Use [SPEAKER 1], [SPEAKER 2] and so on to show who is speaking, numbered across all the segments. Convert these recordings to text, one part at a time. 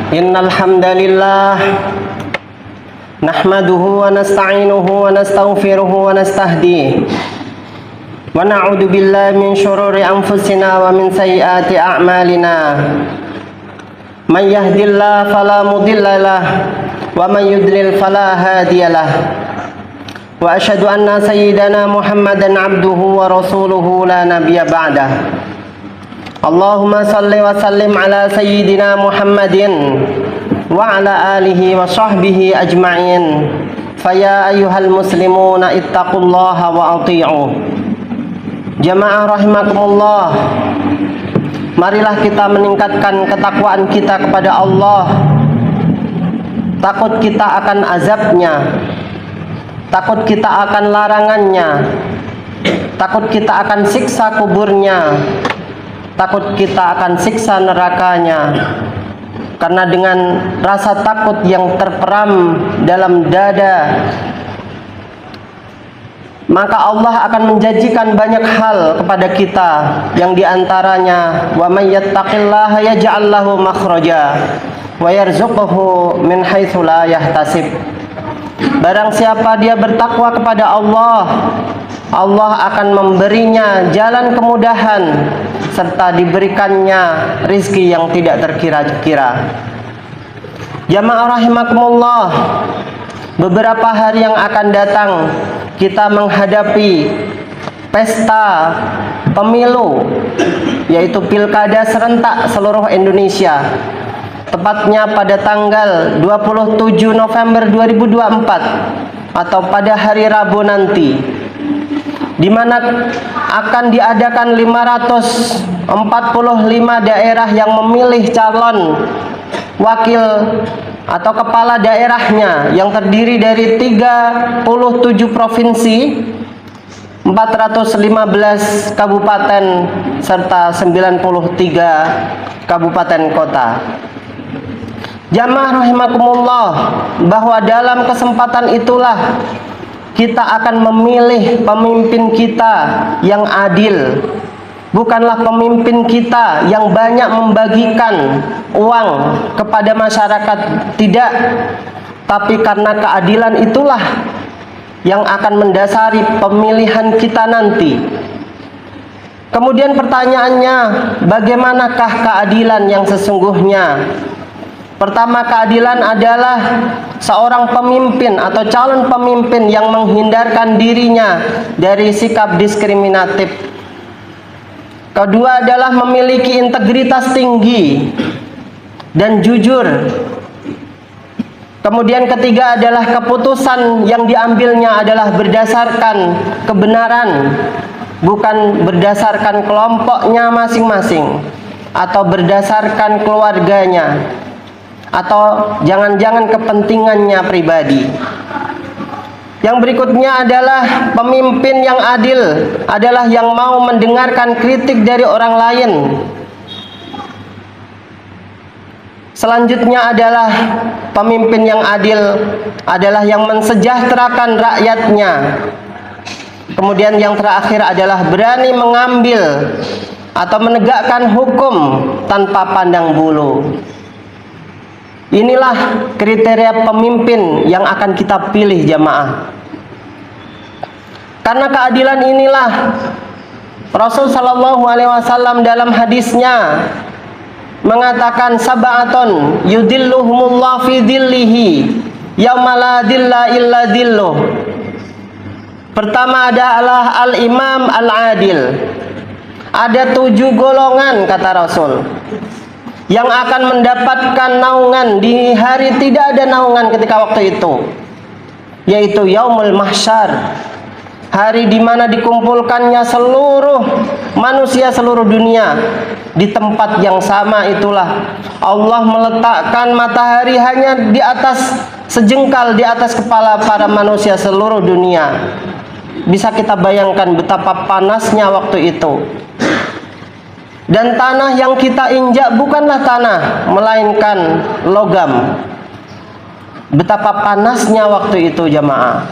[SPEAKER 1] Innal hamdalillah nahmaduhu wa nasta'inuhu wa nastaghfiruhu wa nastahdihi wa na'udzu billahi min shururi anfusina wa min sayyiati a'malina. Man yahdihillahu fala mudilla lahu wa man yudlil fala hadiyalah. Wa asyhadu anna sayyidana Muhammadan 'abduhu wa rasuluhu la nabiyya ba'dah. Allahumma salli wa sallim ala sayyidina Muhammadin wa ala alihi wa sahbihi ajma'in. Faya ayyuhal muslimuna ittaqullaha wa ati'u. Jamaah rahimakumullah, marilah kita meningkatkan ketakwaan kita kepada Allah. Takut kita akan azabnya, takut kita akan larangannya, takut kita akan siksa kuburnya, takut kita akan siksa nerakanya. Karena dengan rasa takut yang terperam dalam dada, maka Allah akan menjanjikan banyak hal kepada kita, yang diantaranya wa may yattaqillaha yaj'al lahu makhraja wa yarzuqhu min haitsu la yahtasib. Barang siapa dia bertakwa kepada Allah, Allah akan memberinya jalan kemudahan serta diberikannya rizki yang tidak terkira-kira. Jamaah rahimakumullah, beberapa hari yang akan datang kita menghadapi pesta pemilu, yaitu pilkada serentak seluruh Indonesia. Tepatnya pada tanggal 27 November 2024 atau pada hari Rabu nanti, di mana akan diadakan 545 daerah yang memilih calon wakil atau kepala daerahnya, yang terdiri dari 37 provinsi, 415 kabupaten serta 93 kabupaten kota. Jamaah rahimakumullah, bahwa dalam kesempatan itulah kita akan memilih pemimpin kita yang adil. Bukanlah pemimpin kita yang banyak membagikan uang kepada masyarakat, tidak. Tapi karena keadilan itulah yang akan mendasari pemilihan kita nanti. Kemudian pertanyaannya, bagaimanakah keadilan yang sesungguhnya? Pertama, keadilan adalah seorang pemimpin atau calon pemimpin yang menghindarkan dirinya dari sikap diskriminatif. Kedua adalah memiliki integritas tinggi dan jujur. Kemudian ketiga adalah keputusan yang diambilnya adalah berdasarkan kebenaran, bukan berdasarkan kelompoknya masing-masing atau berdasarkan keluarganya, atau jangan-jangan kepentingannya pribadi. Yang berikutnya adalah pemimpin yang adil adalah yang mau mendengarkan kritik dari orang lain. Selanjutnya adalah pemimpin yang adil adalah yang mensejahterakan rakyatnya. Kemudian yang terakhir adalah berani mengambil atau menegakkan hukum tanpa pandang bulu. Inilah kriteria pemimpin yang akan kita pilih, jamaah. Karena keadilan inilah Rasul sallallahu alaihi wasallam dalam hadisnya mengatakan, sab'atun yudilluhumullah fi dhillihi yauma la dhilla illa dhilluh. Pertama adalah al-imam al-adil. Ada 7 golongan, kata Rasul, yang akan mendapatkan naungan di hari tidak ada naungan ketika waktu itu, yaitu yaumul mahsyar, hari di mana dikumpulkannya seluruh manusia seluruh dunia di tempat yang sama. Itulah Allah meletakkan matahari hanya di atas sejengkal di atas kepala para manusia seluruh dunia. Bisa kita bayangkan betapa panasnya waktu itu. Dan tanah yang kita injak bukanlah tanah, melainkan logam. Betapa panasnya waktu itu, jamaah.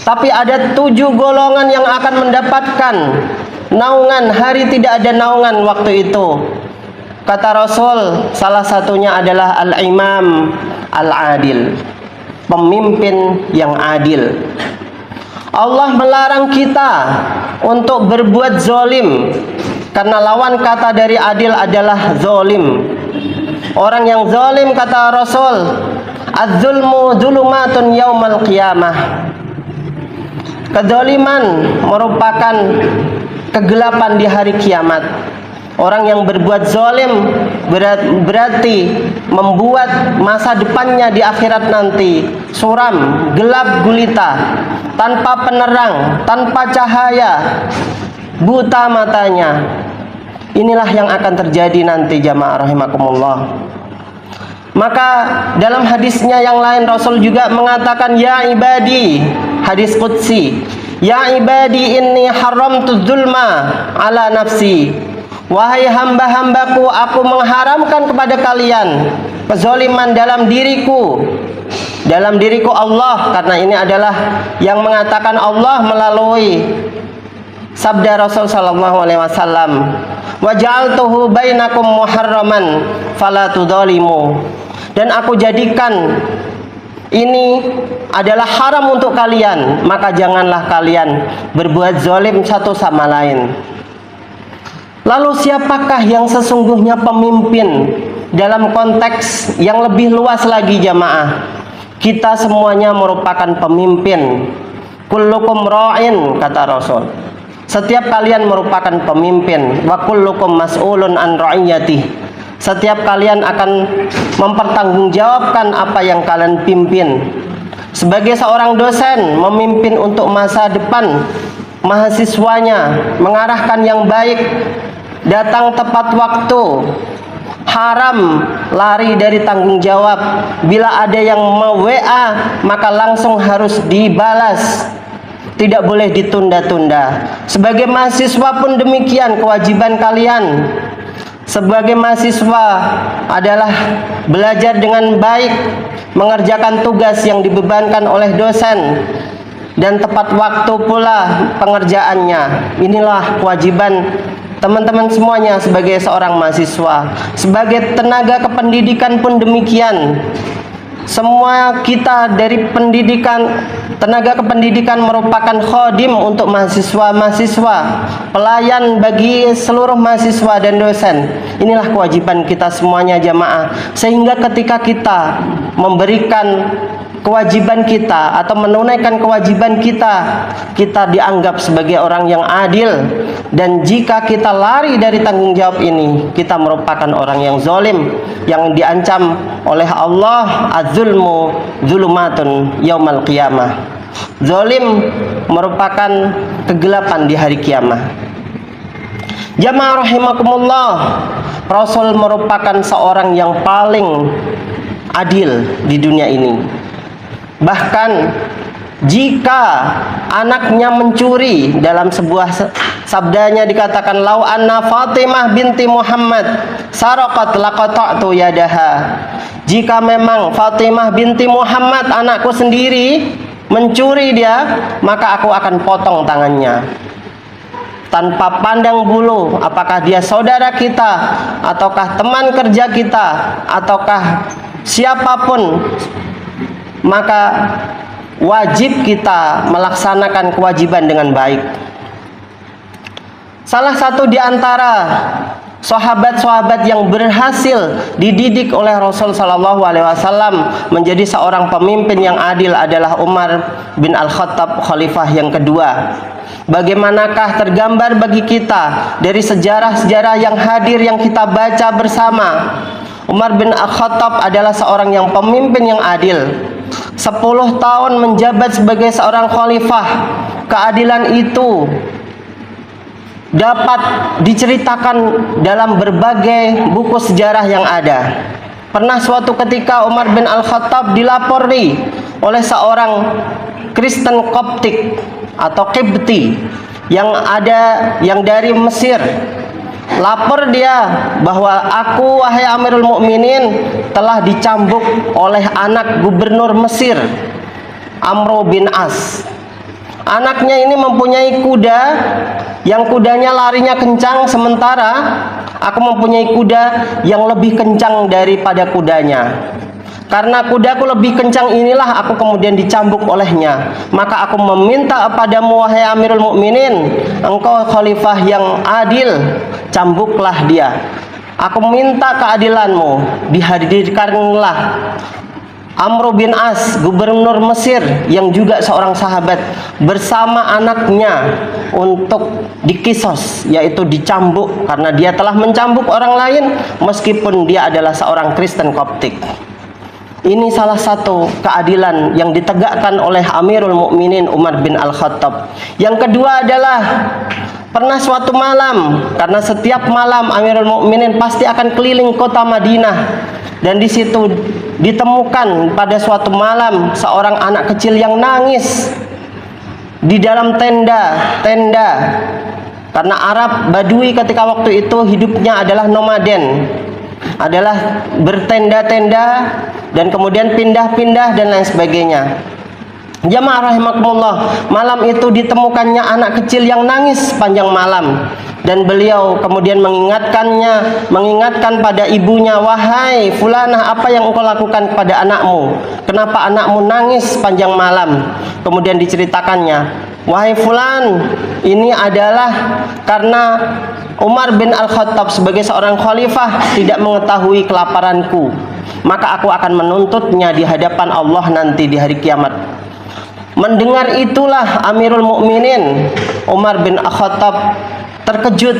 [SPEAKER 1] Tapi ada 7 golongan yang akan mendapatkan naungan hari tidak ada naungan waktu itu. Kata Rasul, salah satunya adalah al-imam al-adil, pemimpin yang adil. Allah melarang kita untuk berbuat zolim, karena lawan kata dari adil adalah zolim. Orang yang zolim, kata Rasul, az-zulmu zulumatun yaumal qiyamah. Kezoliman merupakan kegelapan di hari kiamat. Orang yang berbuat zalim berarti membuat masa depannya di akhirat nanti suram, gelap gulita, tanpa penerang, tanpa cahaya, buta matanya. Inilah yang akan terjadi nanti, jamaah rahimakumullah. Maka dalam hadisnya yang lain Rasul juga mengatakan, ya ibadi, hadis qudsi, ya ibadi inni haramtu zulma ala nafsi. Wahai hamba-hambaku, aku mengharamkan kepada kalian kezaliman dalam diriku Allah, karena ini adalah yang mengatakan Allah melalui sabda Rasul sallallahu alaihi wasallam, wa ja'altuhu bainakum muharraman fala tudzalimu. Dan aku jadikan ini adalah haram untuk kalian, maka janganlah kalian berbuat zalim satu sama lain. Lalu siapakah yang sesungguhnya pemimpin dalam konteks yang lebih luas lagi, jamaah? Kita semuanya merupakan pemimpin. Kullukum ra'in, kata Rasul. Setiap kalian merupakan pemimpin. Wa kullukum mas'ulun an ra'iyatih. Setiap kalian akan mempertanggungjawabkan apa yang kalian pimpin. Sebagai seorang dosen, memimpin untuk masa depan mahasiswanya, mengarahkan yang baik, datang tepat waktu, haram lari dari tanggung jawab. Bila ada yang mau WA, maka langsung harus dibalas, tidak boleh ditunda-tunda. Sebagai mahasiswa pun demikian, kewajiban kalian sebagai mahasiswa adalah belajar dengan baik, mengerjakan tugas yang dibebankan oleh dosen, dan tepat waktu pula pengerjaannya. Inilah kewajiban teman-teman semuanya sebagai seorang mahasiswa. Sebagai tenaga kependidikan pun demikian. Semua kita dari pendidikan, tenaga kependidikan merupakan khodim untuk mahasiswa-mahasiswa, pelayan bagi seluruh mahasiswa dan dosen. Inilah kewajiban kita semuanya, jamaah. Sehingga ketika kita memberikan kewajiban kita atau menunaikan kewajiban kita, kita dianggap sebagai orang yang adil. Dan jika kita lari dari tanggung jawab ini, kita merupakan orang yang zalim, yang diancam oleh Allah, az-zulmu zulumatun yaumal qiyamah. Zalim merupakan kegelapan di hari kiamat. Jamaah rahimakumullah, Rasul merupakan seorang yang paling adil di dunia ini. Bahkan jika anaknya mencuri, dalam sebuah sabdanya dikatakan, lau anna Fatimah binti Muhammad saraqat laqata'tu yadaha. Jika memang Fatimah binti Muhammad, anakku sendiri, mencuri dia, maka aku akan potong tangannya. Tanpa pandang bulu apakah dia saudara kita, ataukah teman kerja kita, ataukah siapapun, maka wajib kita melaksanakan kewajiban dengan baik. Salah satu di antara sahabat-sahabat yang berhasil dididik oleh Rasul sallallahu alaihi wasallam menjadi seorang pemimpin yang adil adalah Umar bin Al-Khattab, khalifah yang kedua. Bagaimanakah tergambar bagi kita dari sejarah-sejarah yang hadir yang kita baca bersama? Umar bin Al-Khattab adalah seorang yang pemimpin yang adil. 10 tahun menjabat sebagai seorang khalifah. Keadilan itu dapat diceritakan dalam berbagai buku sejarah yang ada. Pernah suatu ketika Umar bin Al-Khattab dilapori oleh seorang Kristen Koptik atau Qibti yang dari Mesir. Lapor dia bahwa aku, wahai Amirul Mukminin, telah dicambuk oleh anak gubernur Mesir, Amr bin As. Anaknya ini mempunyai kuda, yang kudanya larinya kencang, sementara aku mempunyai kuda yang lebih kencang daripada kudanya. Karena kudaku lebih kencang inilah aku kemudian dicambuk olehnya. Maka aku meminta padamu, wahai Amirul Mukminin, engkau khalifah yang adil, cambuklah dia. Aku minta keadilanmu, dihadirkanlah Amr bin As, gubernur Mesir yang juga seorang sahabat, bersama anaknya untuk dikisos, yaitu dicambuk karena dia telah mencambuk orang lain meskipun dia adalah seorang Kristen Koptik. Ini salah satu keadilan yang ditegakkan oleh Amirul Mukminin Umar bin Al-Khattab. Yang kedua adalah pernah suatu malam, karena setiap malam Amirul Mukminin pasti akan keliling kota Madinah, dan di situ ditemukan pada suatu malam seorang anak kecil yang nangis di dalam tenda. Karena Arab Badui ketika waktu itu hidupnya adalah nomaden, adalah bertenda-tenda dan kemudian pindah-pindah dan lain sebagainya. Jamaah rahimakumullah, malam itu ditemukannya anak kecil yang nangis panjang malam, dan beliau kemudian mengingatkan pada ibunya, wahai fulanah, apa yang engkau lakukan kepada anakmu? Kenapa anakmu nangis panjang malam? Kemudian diceritakannya, wahai fulan, ini adalah karena Umar bin Al-Khattab sebagai seorang khalifah tidak mengetahui kelaparanku, maka aku akan menuntutnya di hadapan Allah nanti di hari kiamat. Mendengar itulah Amirul Mukminin Umar bin Al-Khattab terkejut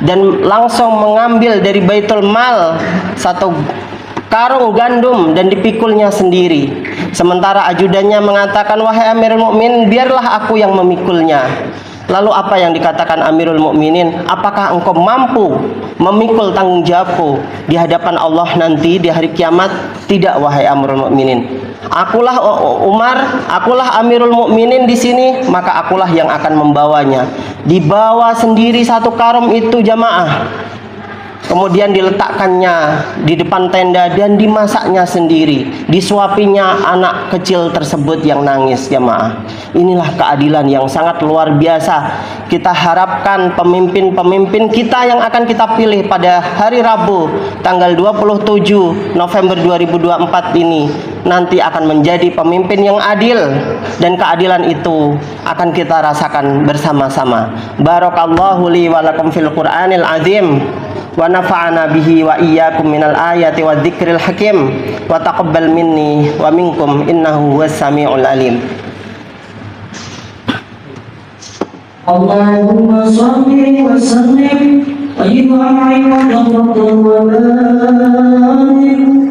[SPEAKER 1] dan langsung mengambil dari Baitul Mal satu karung gandum dan dipikulnya sendiri. Sementara ajudannya mengatakan, wahai Amirul Mukminin, biarlah aku yang memikulnya. Lalu apa yang dikatakan Amirul Mukminin? Apakah engkau mampu memikul tanggung jawabku di hadapan Allah nanti di hari kiamat? Tidak, wahai Amirul Mukminin. Akulah Umar, akulah Amirul Mukminin di sini, maka akulah yang akan membawanya. Dibawa sendiri satu karung itu, jamaah. Kemudian diletakkannya di depan tenda dan dimasaknya sendiri, disuapinya anak kecil tersebut yang nangis, jamaah. Inilah keadilan yang sangat luar biasa. Kita harapkan pemimpin-pemimpin kita yang akan kita pilih pada hari Rabu tanggal 27 November 2024 ini nanti akan menjadi pemimpin yang adil, dan keadilan itu akan kita rasakan bersama-sama. Barakallahu li wa lakum fil Qur'anil azim, wa nafa'ana bihi wa iyyakum minal ayati wa dzikril hakim, wa taqabbal minni wa minkum innahu huwas samiul alim.
[SPEAKER 2] Allahumma shalli wa sallim wa barik wa barik